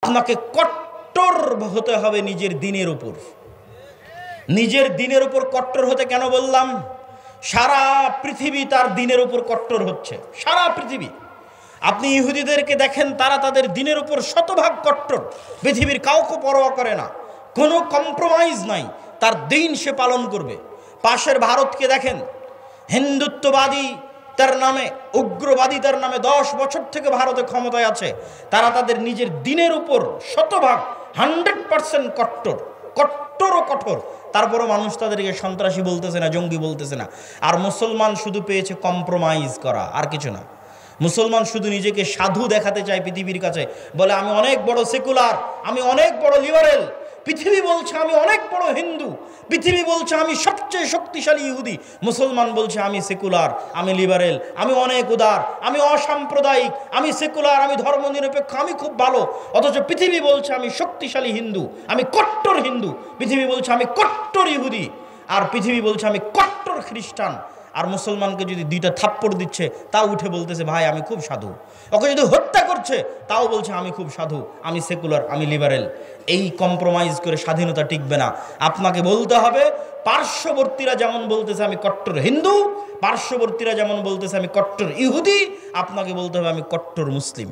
আপনাকে কট্টর হতে হবে নিজের দ্বীনের উপর। নিজের দ্বীনের উপর কট্টর হতে কেন বললাম? সারা পৃথিবী তার দ্বীনের উপর কট্টর হচ্ছে, সারা পৃথিবী। আপনি ইহুদিদেরকে দেখেন, তারা তাদের দ্বীনের উপর শতভাগ কট্টর, পৃথিবীর কাউকে পরোয়া করে না, কোনো কম্প্রোমাইজ নাই, তার দ্বীন সে পালন করবে। পাশের ভারতকে দেখেন, হিন্দুত্ববাদী তার নামে, উগ্রবাদী তার নামে 10 বছর থেকে ভারতে ক্ষমতায় আছে। তারা তাদের নিজের দ্বীনের উপর শতভাগ 100% কট্টর, কট্টর ও কঠোর। তারপরও মানুষ তাদেরকে সন্ত্রাসী বলতেছে না, জঙ্গি বলতেছে না। আর মুসলমান শুধু পেয়েছে কম্প্রোমাইজ করা, আর কিছু না। মুসলমান শুধু নিজেকে সাধু দেখাতে চায় পৃথিবীর কাছে, বলে আমি অনেক বড় সেকুলার, আমি অনেক বড় লিবারেল। পৃথিবী বলছে আমি অনেক বড় হিন্দু, পৃথিবী বলছে আমি সবচেয়ে শক্তিশালী ইহুদি। মুসলমান বলছে আমি সেকুলার, আমি লিবারেল, আমি অনেক উদার, আমি অসাম্প্রদায়িক, আমি সেকুলার, আমি ধর্মনিরপেক্ষ, আমি খুব ভালো। অথচ পৃথিবী বলছে আমি শক্তিশালী হিন্দু, আমি কট্টর হিন্দু। পৃথিবী বলছে আমি কট্টর ইহুদি, আর পৃথিবী বলছে আমি কট্টর খ্রিস্টান। আর মুসলমানকে যদি 2টা থাপ্পড় দিচ্ছে, তাও উঠে বলতেছে ভাই আমি খুব সাধু। ওকে যদি হত্যা করছে, তাও বলছে আমি খুব সাধু, আমি সেকুলার, আমি লিবারেল। এই কম্প্রোমাইজ করে স্বাধীনতা টিকবে না। আপনাকে বলতে হবে, পার্শ্ববর্তীরা যেমন বলতেছে আমি কট্টর হিন্দু, পার্শ্ববর্তীরা যেমন বলতেছে আমি কট্টর ইহুদি, আপনাকে বলতে হবে আমি কট্টর মুসলিম।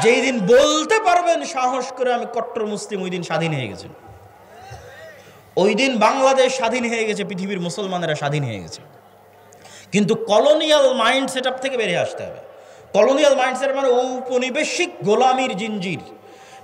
যেই দিন বলতে পারবেন সাহস করে আমি কট্টর মুসলিম, ওই দিন স্বাধীন হয়ে গেছে। ওই দিন বাংলাদেশ স্বাধীন হয়ে গেছে, পৃথিবীর মুসলমানেরা স্বাধীন হয়ে গেছে। কিন্তু কলোনিয়াল মাইন্ড সেটআপ থেকে বেরিয়ে আসতে হবে। কলোনিয়াল মাইন্ড সেটআপ মানে ঔপনিবেশিক গোলামির জিঞ্জির।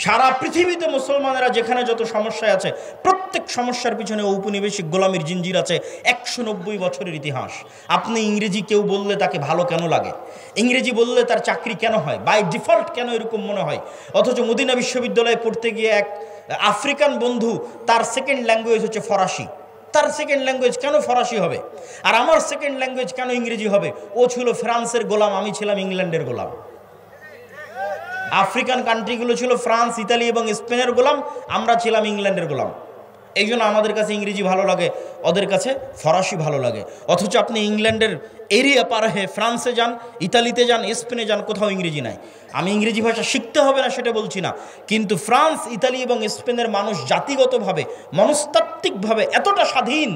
সারা পৃথিবীতে মুসলমানেরা যেখানে যত সমস্যায় আছে, প্রত্যেক সমস্যার পিছনে ঔপনিবেশিক গোলামির জিঞ্জির আছে। 190 বছরের ইতিহাস। আপনি ইংরেজি কেউ বললে তাকে ভালো কেন লাগে? ইংরেজি বললে তার চাকরি কেন হয়? বাই ডিফল্ট কেন এরকম মনে হয়? অথচ মদিনা বিশ্ববিদ্যালয়ে পড়তে গিয়ে এক আফ্রিকান বন্ধু, তার সেকেন্ড ল্যাঙ্গুয়েজ হচ্ছে ফরাসি। তার সেকেন্ড ল্যাঙ্গুয়েজ কেন ফরাসি হবে? আর আমার সেকেন্ড ল্যাঙ্গুয়েজ কেন ইংরেজি হবে? ও ছিল ফ্রান্সের গোলাম, আমি ছিলাম ইংল্যান্ডের গোলাম। আফ্রিকান কান্ট্রিগুলো ছিল ফ্রান্স, ইতালি এবং স্পেনের গোলাম, আমরা ছিলাম ইংল্যান্ডের গোলাম। এই জন্য আমাদের কাছে ইংরেজি ভালো লাগে, ওদের কাছে ফরাসি ভালো লাগে। অথচ আপনি ইংল্যান্ডের এরিয়া পার হয়ে ফ্রান্সে যান, ইতালিতে যান, স্পেনে যান, কোথাও ইংরেজি নাই। আমি ইংরেজি ভাষা শিখতে হবে না সেটা বলছি না, কিন্তু ফ্রান্স, ইতালি এবং স্পেনের মানুষ জাতিগতভাবে, মনস্তাত্ত্বিকভাবে এতটা স্বাধীন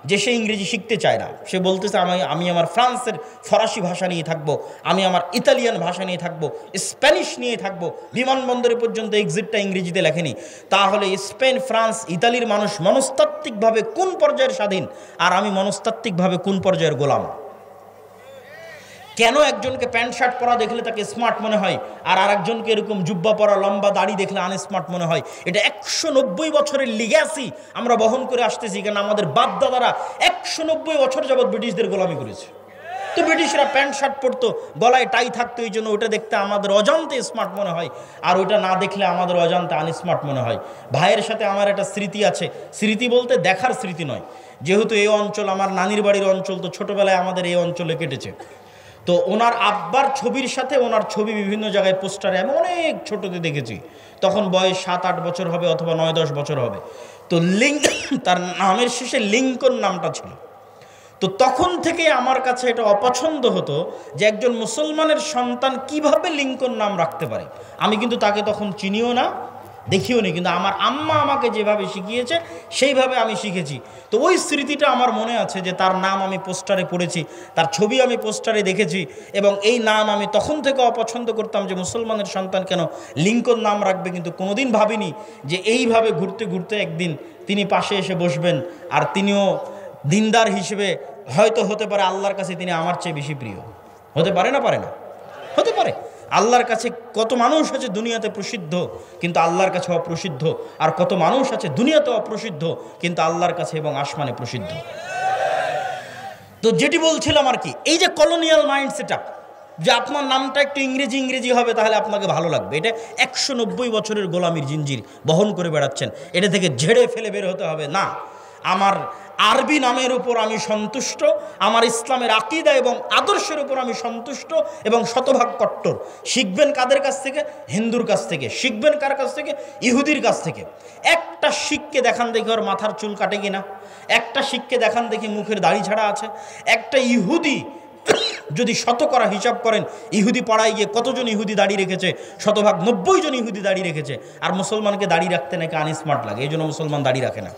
যে সে ইংরেজি শিখতে চায় না। সে বলতেছে আমি আমার ফ্রান্সের ফরাসি ভাষা নিয়ে থাকবো, আমি আমার ইতালিয়ান ভাষা নিয়ে থাকবো, স্প্যানিশ নিয়ে থাকবো। বিমানবন্দরে পর্যন্ত এক্সিটটা ইংরেজিতে লেখেনি। তাহলে স্পেন, ফ্রান্স, ইতালির মানুষ মনস্তাত্ত্বিকভাবে কোন পর্যায়ের স্বাধীন, আর আমি মনস্তাত্ত্বিকভাবে কোন পর্যায়ের গোলাম? কেন একজনকে প্যান্ট শার্ট পরা দেখলে তাকে স্মার্ট মনে হয়, আর আরেকজনকে এরকম জুব্বা পরা, লম্বা দাড়ি দেখলে আনস্মার্ট মনে হয়? এটা 190 বছরের লিগ্যাসি আমরা বহন করে আসতেছি, কারণ আমাদের বাপ দাদারা 190 বছর যাবৎ ব্রিটিশদের গোলামি করেছে। তো ব্রিটিশরা প্যান্ট শার্ট পরতো, গলায় টাই থাকতো, এই জন্য ওটা দেখতে আমাদের অজান্তে স্মার্ট মনে হয়, আর ওটা না দেখলে আমাদের অজান্তে আনস্মার্ট মনে হয়। ভাইয়ের সাথে আমার একটা স্মৃতি আছে, স্মৃতি বলতে দেখার স্মৃতি নয়। যেহেতু এই অঞ্চল আমার নানির বাড়ির অঞ্চল, তো ছোটোবেলায় আমাদের এই অঞ্চলে কেটেছে। তো ওনার আব্বার ছবির সাথে ওনার ছবি বিভিন্ন জায়গায় পোস্টারে আমি অনেক ছোটতে দেখেছি। তখন বয়স 7-8 বছর হবে, অথবা 9-10 বছর হবে। তো তার নামের শেষে লিঙ্কন নামটা ছিল। তো তখন থেকে আমার কাছে এটা অপছন্দ হতো যে একজন মুসলমানের সন্তান কিভাবে লিঙ্কন নাম রাখতে পারে। আমি কিন্তু তাকে তখন চিনিও না, দেখিও নি, কিন্তু আমার আম্মা আমাকে যেভাবে শিখিয়েছে সেইভাবে আমি শিখেছি। তো ওই স্মৃতিটা আমার মনে আছে যে তার নাম আমি পোস্টারে পড়েছি, তার ছবি আমি পোস্টারে দেখেছি, এবং এই নাম আমি তখন থেকে অপছন্দ করতাম যে মুসলমানের সন্তান কেন লিঙ্কন নাম রাখবে। কিন্তু কোনোদিন ভাবিনি যে এইভাবে ঘুরতে ঘুরতে একদিন তিনি পাশে এসে বসবেন, আর তিনিও দিনদার হিসেবে হয়তো হতে পারে আল্লাহর কাছে তিনি আমার চেয়ে বেশি প্রিয়। হতে পারে না? পারে না? হতে পারে। আল্লাহর কাছে কত মানুষ আছে দুনিয়াতে প্রসিদ্ধ কিন্তু আল্লাহর কাছে অপ্রসিদ্ধ, আর কত মানুষ আছে দুনিয়াতে অপ্রসিদ্ধ কিন্তু আল্লাহর কাছে এবং আসমানে প্রসিদ্ধ। তো যেটি বলছিলাম আর কি, এই যে কলোনিয়াল মাইন্ড সেটআপ, যে আপনার নামটা একটু ইংরেজি ইংরেজি হবে তাহলে আপনাকে ভালো লাগবে, এটা 190 বছরের গোলামির জিঞ্জির বহন করে বেড়াচ্ছেন। এটা থেকে ঝেড়ে ফেলে বের হতে হবে না। আমার আরবি নামের উপর আমি সন্তুষ্ট, আমার ইসলামের আকীদা এবং আদর্শের উপর আমি সন্তুষ্ট এবং শতভাগ কট্টর। শিখবেন কাদের কাছ থেকে? হিন্দুর কাছ থেকে। শিখবেন কার কাছ থেকে? ইহুদির কাছ থেকে। একটা শিখকে দেখান দেখি ওর মাথার চুল কাটে কিনা, একটা শিখকে দেখান দেখি মুখের দাড়ি ছাড়া আছে। একটা ইহুদি যদি শতকরা হিসাব করেন ইহুদি পাড়ায় গিয়ে কতজন ইহুদি দাড়ি রেখেছে, শতভাগ 90 জন ইহুদি দাড়ি রেখেছে। আর মুসলমানকে দাড়ি রাখতে নাকি আনস্মার্ট লাগে, এই জন্য মুসলমান দাড়ি রাখে না।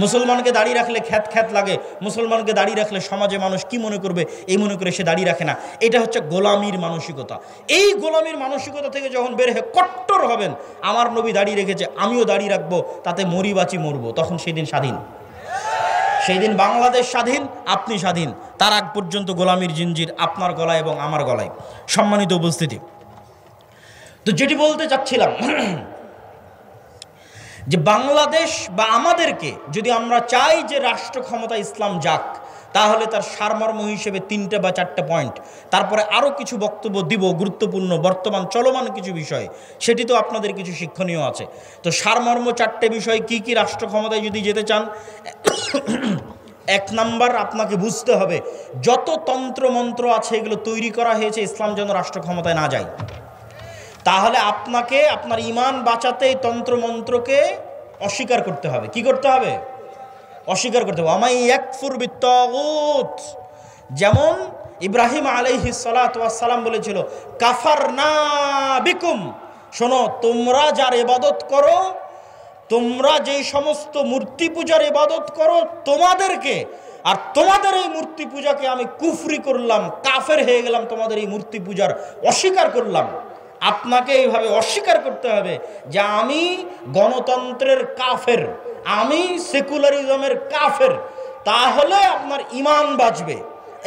মুসলমানকে দাড়ি রাখলে খ্যাত খ্যাত লাগে, মুসলমানকে দাড়ি রাখলে সমাজে মানুষ কি মনে করবে এই মনে করে সে দাড়ি রাখে না। এটা হচ্ছে গোলামির মানসিকতা। এই গোলামির মানসিকতা থেকে যখন বের হয়ে কট্টর হবেন, আমার নবী দাড়ি রেখেছে আমিও দাড়ি রাখবো, তাতে মরি বাঁচি মরবো, তখন সেদিন স্বাধীন। সেই দিন বাংলাদেশ স্বাধীন, আপনি স্বাধীন। তার আগ পর্যন্ত গোলামির জিঞ্জির আপনার গলায় এবং আমার গলায়। সম্মানিত উপস্থিতি, তো যেটি বলতে চাচ্ছিলাম যে বাংলাদেশ বা আমাদেরকে যদি আমরা চাই যে রাষ্ট্র ক্ষমতা ইসলাম যাক, তাহলে তার সারমর্ম হিসেবে 3টে বা 4টে পয়েন্ট, তারপরে আরও কিছু বক্তব্য দিব গুরুত্বপূর্ণ বর্তমান চলমান কিছু বিষয়, সেটি তো আপনাদের কিছু শিক্ষণীয় আছে। তো সারমর্ম 4টে বিষয় কি কি রাষ্ট্র ক্ষমতায় যদি যেতে চান। 1 নাম্বার, আপনাকে বুঝতে হবে যত তন্ত্রমন্ত্র আছে এগুলো তৈরি করা হয়েছে ইসলাম যেন রাষ্ট্র ক্ষমতায় না যায়। তাহলে আপনাকে আপনার ঈমান বাঁচাতে এই তন্ত্রমন্ত্রকে অস্বীকার করতে হবে। কি করতে হবে? অস্বীকার করতে হবে। আমাই ইয়াকফুর বিত্তাগুত, যেমন ইব্রাহিম আলাইহিস সালাতু ওয়াস সালাম বলেছিল কাফারনা বিকুম, শোনো তোমরা যার ইবাদত করো, তোমরা যেই সমস্ত মূর্তি পূজার ইবাদত করো তোমাদেরকে, আর তোমাদের এই মূর্তি পূজাকে আমি কুফরি করলাম, কাফের হয়ে গেলাম, তোমাদের এই মূর্তি পূজার অস্বীকার করলাম। আপনাকে এইভাবে অস্বীকার করতে হবে যে আমি গণতন্ত্রের কাফের, আমি সেকুলারিজমের কাফের। তাহলে আপনার ঈমান বাঁচবে,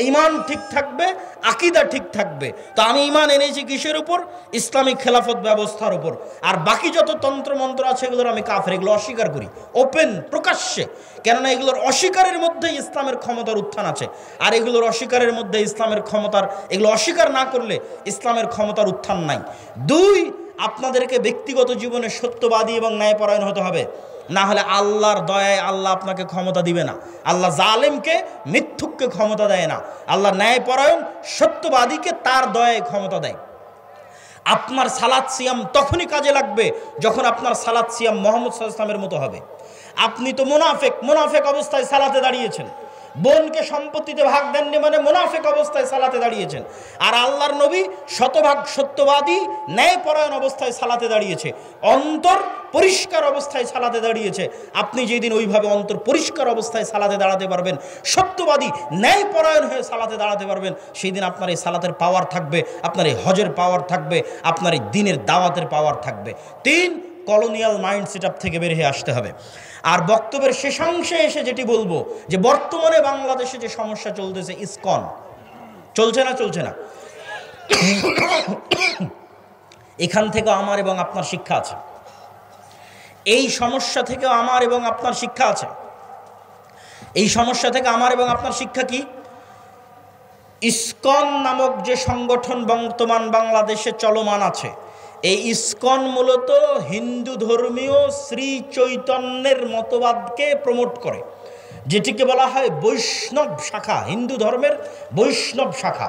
ঈমান ঠিক থাকবে, আকীদা ঠিক থাকবে। তো আমি ঈমান এনেছি কিসের উপর? ইসলামিক খেলাফত ব্যবস্থার উপর। আর বাকি যত তন্ত্রমন্ত্র আছে এগুলোর আমি কাফের, এগুলো অস্বীকার করি ওপেন প্রকাশ্যে। কেননা এগুলোর অস্বীকারের মধ্যে ইসলামের ক্ষমতার উত্থান আছে, আর এগুলোর অস্বীকারের মধ্যে ইসলামের ক্ষমতার, এগুলো অস্বীকার না করলে ইসলামের ক্ষমতার উত্থান নাই। 2, আপনাদেরকে ব্যক্তিগত জীবনে সত্যবাদী এবং ন্যায়পরায়ণ হতে হবে, না হলে আল্লাহর দয়ায় আল্লাহ আপনাকে ক্ষমতা দিবে না। আল্লাহ জালেমকে, মিথ্যুককে ক্ষমতা দেয় না, আল্লাহ ন্যায়পরায়ণ সত্যবাদীকে তার দয়ায় ক্ষমতা দেয়। আপনার সালাত সিয়াম তখনই কাজে লাগবে যখন আপনার সালাত সিয়াম মুহাম্মদ সাল্লাল্লাহু আলাইহি ওয়াসাল্লামের মতো হবে। আপনি তো মুনাফেক অবস্থায় সালাতে দাঁড়িয়েছেন, বোনকে সম্পত্তিতে ভাগ দেননি মানে মুনাফেক অবস্থায় সালাতে দাঁড়িয়েছেন। আর আল্লাহর নবী শতভাগ সত্যবাদী ন্যায়পরায়ণ অবস্থায় সালাতে দাঁড়িয়েছে, অন্তর পরিষ্কার অবস্থায় সালাতে দাঁড়িয়েছে। আপনি যেদিন ওইভাবে অন্তর পরিষ্কার অবস্থায় সালাতে দাঁড়াতে পারবেন, সত্যবাদী ন্যায়পরায়ণ হয়ে সালাতে দাঁড়াতে পারবেন, সেই দিন আপনার এই সালাতের পাওয়ার থাকবে, আপনার এই হজের পাওয়ার থাকবে, আপনার এই দ্বীনের দাওয়াতের পাওয়ার থাকবে। 3, কলোনিয়াল মাইন্ড সেটআপ থেকে বের হয়ে আসতে হবে। আর বক্তব্যের শেষাংশে এসে যেটি বলবো যে বর্তমানে বাংলাদেশে যে সমস্যা চলতেছে, ইসকন চলছে না এখান থেকে আমার এবং আপনার শিক্ষা আছে, এই সমস্যা থেকে আমার এবং আপনার শিক্ষা আছে। এই সমস্যা থেকে আমার এবং আপনার শিক্ষা কি? ইসকন নামক যে সংগঠন বর্তমান বাংলাদেশে চলমান আছে, এই ইসকন মূলত হিন্দু ধর্মীয় শ্রী চৈতন্যের মতবাদকে প্রমোট করে, যেটিকে বলা হয় বৈষ্ণব শাখা, হিন্দু ধর্মের বৈষ্ণব শাখা।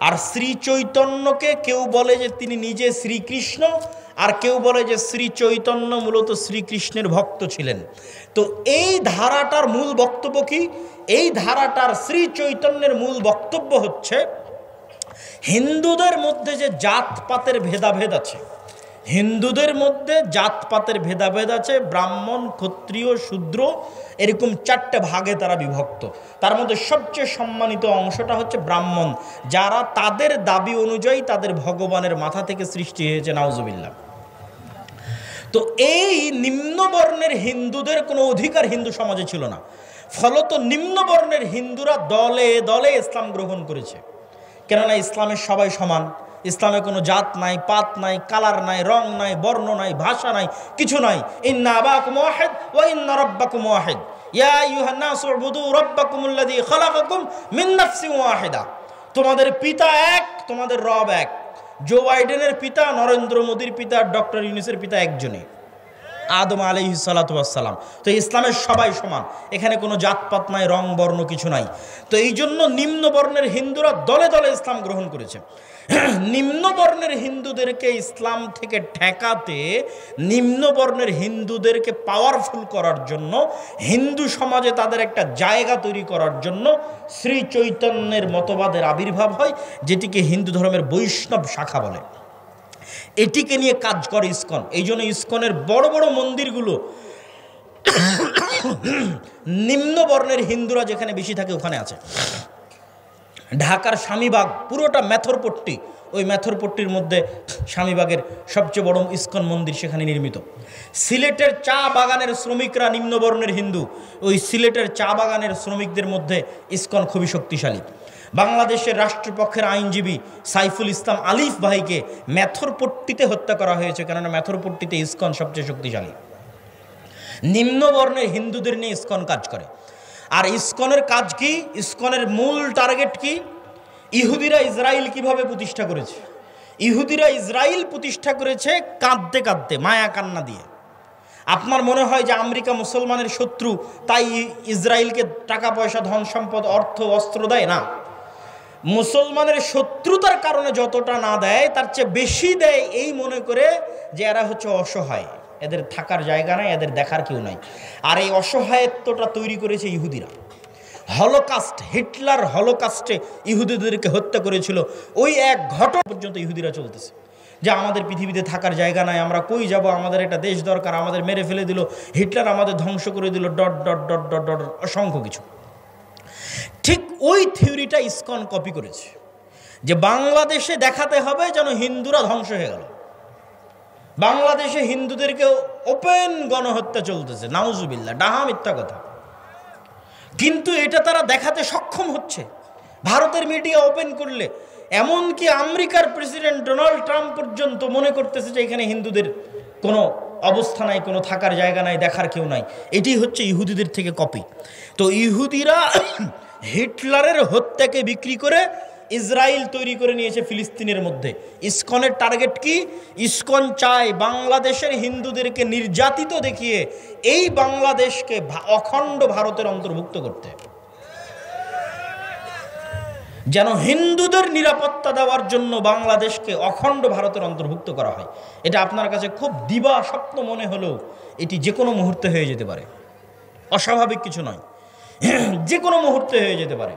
আর শ্রী চৈতন্যকে কেউ বলে যে তিনি নিজে শ্রীকৃষ্ণ, আর কেউ বলে যে শ্রী চৈতন্য মূলত শ্রীকৃষ্ণের ভক্ত ছিলেন। তো এই ধারাটার মূল বক্তব্য কি? এই ধারাটার শ্রী চৈতন্যের মূল বক্তব্য হচ্ছে হিন্দুদের মধ্যে যে জাতপাতের ভেদাভেদ আছে, হিন্দুদের মধ্যে জাতপাতের ভেদাভেদ আছে, ব্রাহ্মণ, ক্ষত্রিয়, শূদ্র, এরকম 4টে ভাগে তারা বিভক্ত। তার মধ্যে সবচেয়ে সম্মানিত অংশটা হচ্ছে ব্রাহ্মণ, যারা তাদের দাবি অনুযায়ী তাদের ভগবানের মাথা থেকে সৃষ্টি হয়েছে, নাউজুবিল্লাহ। তো এই নিম্নবর্ণের হিন্দুদের কোনো অধিকার হিন্দু সমাজে ছিল না, ফলত নিম্নবর্ণের হিন্দুরা দলে দলে ইসলাম গ্রহণ করেছে। কেননা ইসলামের সবাই সমান, ইসলামে কোনো জাত নাই, পাত নাই, কালার নাই, রং নাই, বর্ণ নাই, ভাষা নাই, কিছু নাই। ইন্না আবাকুম ওয়াহিদ ওয়া ইন্না রাব্বাকুম ওয়াহিদ ইয়া আইয়ুহান নাসু উবুদু রাব্বাকুমুল্লাযী খালাকাকুম মিন নাফসিন ওয়াহিদা। তোমাদের পিতা এক, তোমাদের রব এক। জো বাইডেনের পিতা, নরেন্দ্র মোদীর পিতা, ডক্টর ইউনূসের পিতা একজনই। আদম আলাইহিস সালাতু ওয়াস সালাম। তো ইসলামের সবাই সমান, এখানে কোনো জাতপাত নাই, রং বর্ণ কিছু নাই। তো এই জন্য নিম্ন বর্ণের হিন্দুরা দলে দলে ইসলাম গ্রহণ করেছে। নিম্ন বর্ণের হিন্দুদেরকে ইসলাম থেকে ঠেকাতে, নিম্ন বর্ণের হিন্দুদেরকে পাওয়ারফুল করার জন্য, হিন্দু সমাজে তাদের একটা জায়গা তৈরি করার জন্য শ্রী চৈতন্যের মতবাদের আবির্ভাব হয়, যেটিকে হিন্দু ধর্মের বৈষ্ণব শাখা বলে। এটিকে নিয়ে কাজ করে ইসকন। এই জন্য ইসকনের বড় বড় মন্দিরগুলো নিম্ন বর্ণের হিন্দুরা যেখানে বেশি থাকে ওখানে আছে। ঢাকার স্বামীবাগ পুরোটা মেথরপট্টি, ওই মেথরপট্টির মধ্যে স্বামীবাগের সবচেয়ে বড় ইসকন মন্দির সেখানে নির্মিত। সিলেটের চা বাগানের শ্রমিকরা নিম্নবর্ণের হিন্দু, ওই সিলেটের চা বাগানের শ্রমিকদের মধ্যে ইসকন খুবই শক্তিশালী। বাংলাদেশের রাষ্ট্রপক্ষের আইনজীবী সাইফুল ইসলাম আলিফ ভাইকে মেথরপট্টিতে হত্যা করা হয়েছে, কেননা মেথরপট্টিতে ইসকন সবচেয়ে শক্তিশালী। নিম্নবর্ণের হিন্দুদের নিয়ে ইসকন কাজ করে। আর ইসকনের কাজ কি? ইসকনের মূল টার্গেট কি? ইহুদিরা ইসরায়েল কিভাবে প্রতিষ্ঠা করেছে? ইহুদিরা ইসরায়েল প্রতিষ্ঠা করেছে কাঁদতে কাঁদতে, মায়া কান্না দিয়ে। আপনার মনে হয় যে আমেরিকা মুসলমানের শত্রু, তাই ইসরায়েলকে টাকা পয়সা, ধন সম্পদ, অর্থ, অস্ত্র দেয় না। মুসলমানের শত্রুতার কারণে যতটা না দেয় তার চেয়ে বেশি দেয় এই মনে করে যে এরা হচ্ছে অসহায়, এদের থাকার জায়গা নাই, এদের দেখার কেউ নাই। আর এই অসহায়ত্বটা তৈরি করেছে ইহুদিরা। হলোকাস্ট, হিটলার হলোকাস্টে ইহুদিদেরকে হত্যা করেছিল। ওই এক ঘটনা পর্যন্ত ইহুদিরা চলতেছে যে আমাদের পৃথিবীতে থাকার জায়গা নাই, আমরা কই যাব, আমাদের একটা দেশ দরকার, আমাদের মেরে ফেলে দিল, হিটলার আমাদের ধ্বংস করে দিল, dot dot dot dot dot, অসংখ্য কিছু। ঠিক ওই থিওরিটা ইসকন কপি করেছে, যে বাংলাদেশে দেখাতে হবে যেন হিন্দুরা ধ্বংস হয়ে গেল। বাংলাদেশে হিন্দুদেরকে ওপেন গণহত্যা চলতেছে, নাউজুবিল্লাহ, ডাহা মিথ্যা কথা। কিন্তু এটা তারা দেখাতে সক্ষম হচ্ছে। ভারতের মিডিয়া ওপেন করলে, এমনকি আমেরিকার প্রেসিডেন্ট ডোনাল্ড ট্রাম্প পর্যন্ত মনে করতেছে যে এখানে হিন্দুদের কোনো অবস্থা নাই, কোনো থাকার জায়গা নাই, দেখার কেউ নাই। এটি হচ্ছে ইহুদিদের থেকে কপি। তো ইহুদিরা হিটলারের হত্যাকে বিক্রি করে ইসরায়েল তৈরি করে নিয়েছে ফিলিস্তিনের মধ্যে। ইসকনের টার্গেট কি? ইসকন চায় বাংলাদেশের হিন্দুদেরকে নির্যাতিত দেখিয়ে এই বাংলাদেশকে অখণ্ড ভারতের অন্তর্ভুক্ত করতে, যেন হিন্দুদের নিরাপত্তা দেওয়ার জন্য বাংলাদেশকে অখণ্ড ভারতের অন্তর্ভুক্ত করা হয়। এটা আপনার কাছে খুব দিবা স্বপ্ন মনে হলেও এটি যে কোনো মুহূর্তে হয়ে যেতে পারে, অস্বাভাবিক কিছু নয়, যে কোনো মুহূর্তে হয়ে যেতে পারে।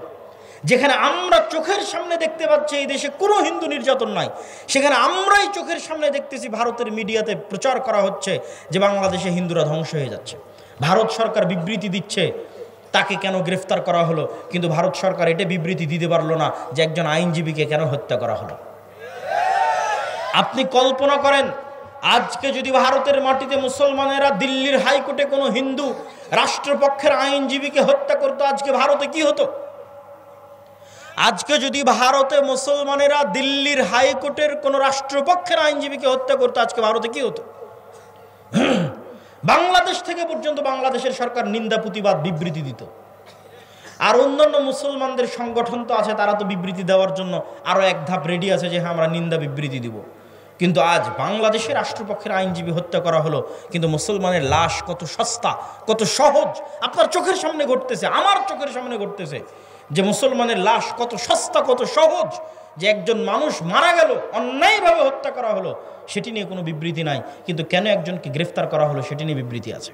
যেখানে আমরা চোখের সামনে দেখতে পাচ্ছি এই দেশে কোনো হিন্দু নির্যাতন নাই, সেখানে আমরাই চোখের সামনে দেখতেছি ভারতের মিডিয়াতে প্রচার করা হচ্ছে যে বাংলাদেশে হিন্দুরা ধ্বংস হয়ে যাচ্ছে। ভারত সরকার বিবৃতি দিচ্ছে তাকে কেন গ্রেফতার করা হলো, কিন্তু ভারত সরকার এটা বিবৃতি দিতে পারলো না যে একজন আইনজীবীকে কেন হত্যা করা হলো। আপনি কল্পনা করেন, আজকে যদি ভারতের মাটিতে মুসলমানেরা দিল্লির হাইকোর্টে কোনো হিন্দু রাষ্ট্রপক্ষের আইনজীবীকে হত্যা করতো, আজকে ভারতে কি হতো? আজকে যদি ভারতে মুসলমানেরা দিল্লির হাইকোর্টের কোনো রাষ্ট্রপক্ষের আইনজীবীকে হত্যা করতো, আজকে ভারতে কি হতো? বাংলাদেশ থেকে পর্যন্ত বাংলাদেশের সরকার নিন্দা প্রতিবাদ বিবৃতি দিত। আর অন্যান্য মুসলমানদের সংগঠন তো আছে, তারা তো বিবৃতি দেওয়ার জন্য আরো এক ধাপ রেডি আছে যে হ্যাঁ আমরা নিন্দা বিবৃতি দিব। কিন্তু আজ বাংলাদেশের রাষ্ট্রপক্ষের আইনজীবী হত্যা করা হলো, কিন্তু মুসলমানের লাশ কত সস্তা, কত সহজ আপনার চোখের সামনে ঘটতেছে, আমার চোখের সামনে ঘটতেছে যে মুসলমানের লাশ কত সস্তা, কত সহজ, যে একজন মানুষ মারা গেল, অন্যায়ভাবে হত্যা করা হলো, সেটি নিয়ে কোনো বিবৃতি নাই, কিন্তু কেন একজনকে গ্রেফতার করা হলো সেটি নিয়ে বিবৃতি আছে।